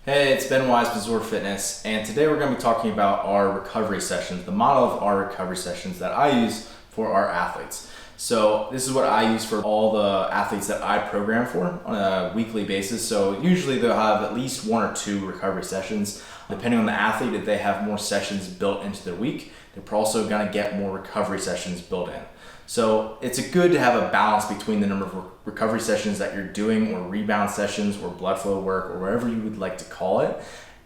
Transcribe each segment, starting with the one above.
Hey, it's Ben Wise with ZOAR Fitness, and today we're going to be talking about our recovery sessions, the model of our recovery sessions that I use for our athletes. So this is what I use for all the athletes that I program for on a weekly basis. So usually they'll have at least one or two recovery sessions. Depending on the athlete, if they have more sessions built into their week, they're also going to get more recovery sessions built in. So it's good to have a balance between the number of recovery sessions that you're doing, or rebound sessions, or blood flow work, or whatever you would like to call it,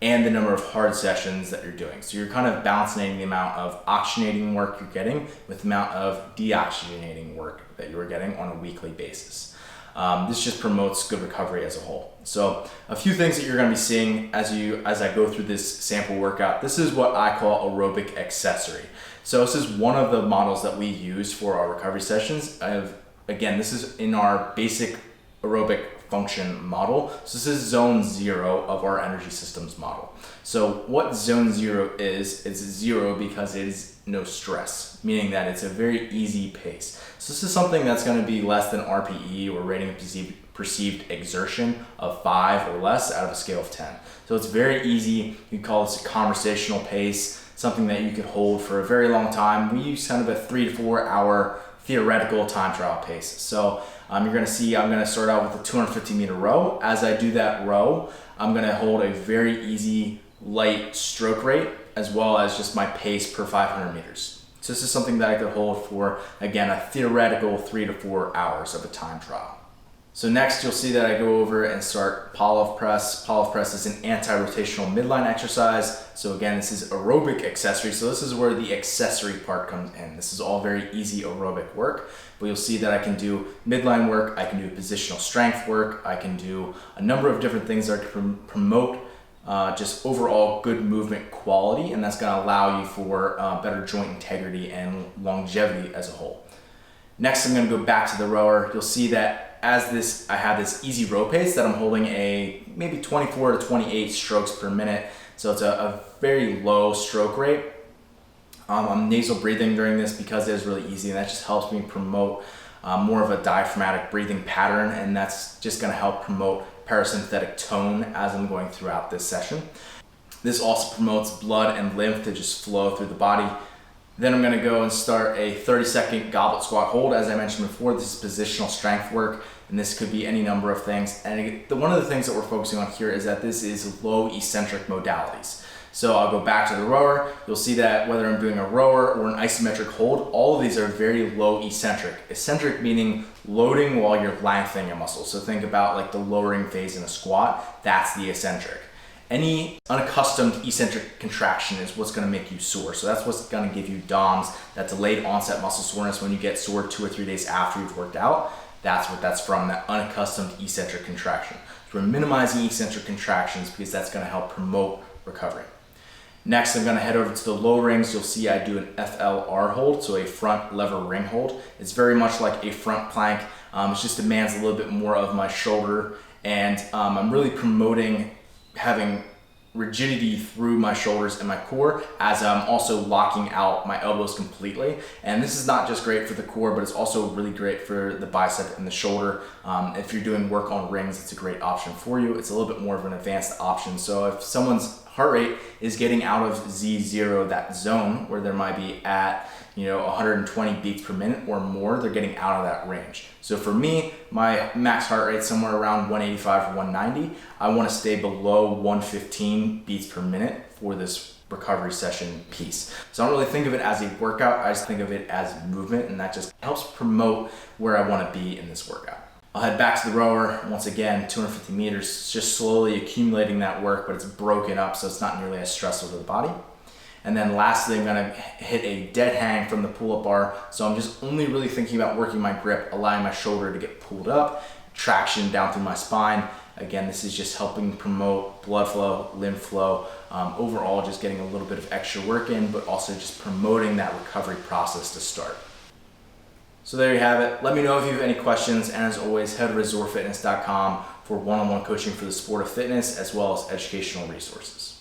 and the number of hard sessions that you're doing. So you're kind of balancing the amount of oxygenating work you're getting with the amount of deoxygenating work that you're getting on a weekly basis. This just promotes good recovery as a whole. So a few things that you're going to be seeing as I go through this sample workout. This is what I call Aerobic Accessory. So this is one of the models that we use for our recovery sessions. Again, this is in our basic aerobic function model. So this is zone 0 of our energy systems model. So what zone 0 is, it's 0 because it is no stress, meaning that it's a very easy pace. So this is something that's going to be less than RPE, or rating of perceived exertion of 5 or less out of a scale of 10. So it's very easy. You call this a conversational pace, something that you could hold for a very long time. We use kind of a 3 to 4 hour theoretical time trial pace. So you're going to see I'm going to start out with a 250 meter row. As I do that row, I'm going to hold a very easy light stroke rate, as well as just my pace per 500 meters. So this is something that I could hold for, again, a theoretical 3 to 4 hours of a time trial. So next you'll see that I go over and start polyp press. Polyp press is an anti-rotational midline exercise. So again, this is aerobic accessory. So this is where the accessory part comes in. This is all very easy aerobic work, but you'll see that I can do midline work, I can do positional strength work, I can do a number of different things that can promote just overall good movement quality, and that's going to allow you for better joint integrity and longevity as a whole. Next, I'm going to go back to the rower. You'll see that I have this easy row pace that I'm holding a maybe 24 to 28 strokes per minute. So it's a very low stroke rate. I'm nasal breathing during this because it is really easy, and that just helps me promote more of a diaphragmatic breathing pattern, and that's just going to help promote parasympathetic tone as I'm going throughout this session. This also promotes blood and lymph to just flow through the body. Then I'm going to go and start a 30-second goblet squat hold. As I mentioned before, this is positional strength work, and this could be any number of things. And one of the things that we're focusing on here is that this is low eccentric modalities. So I'll go back to the rower. You'll see that whether I'm doing a rower or an isometric hold, all of these are very low eccentric. Eccentric meaning loading while you're lengthening a muscle. So think about like the lowering phase in a squat. That's the eccentric. Any unaccustomed eccentric contraction is what's going to make you sore. So that's what's going to give you DOMS, that delayed onset muscle soreness when you get sore 2 or 3 days after you've worked out. That's what that's from, that unaccustomed eccentric contraction. So we're minimizing eccentric contractions because that's going to help promote recovery. Next, I'm going to head over to the low rings. You'll see I do an FLR hold, so a front lever ring hold. It's very much like a front plank. It just demands a little bit more of my shoulder, and I'm really promoting having rigidity through my shoulders and my core as I'm also locking out my elbows completely. And this is not just great for the core, but it's also really great for the bicep and the shoulder. If you're doing work on rings, it's a great option for you. It's a little bit more of an advanced option. So if someone's heart rate is getting out of Z0, that zone where there might be at 120 beats per minute or more, they're getting out of that range. So for me, my max heart rate is somewhere around 185 or 190. I want to stay below 115 beats per minute for this recovery session piece. So I don't really think of it as a workout, I just think of it as movement, and that just helps promote where I want to be in this workout. I'll head back to the rower. Once again, 250 meters, just slowly accumulating that work, but it's broken up so it's not nearly as stressful to the body. And then lastly, I'm gonna hit a dead hang from the pull-up bar. So I'm just only really thinking about working my grip, allowing my shoulder to get pulled up, traction down through my spine. Again, this is just helping promote blood flow, lymph flow, overall just getting a little bit of extra work in, but also just promoting that recovery process to start. So there you have it. Let me know if you have any questions, and as always, head over to ZOARfitness.com for one-on-one coaching for the sport of fitness, as well as educational resources.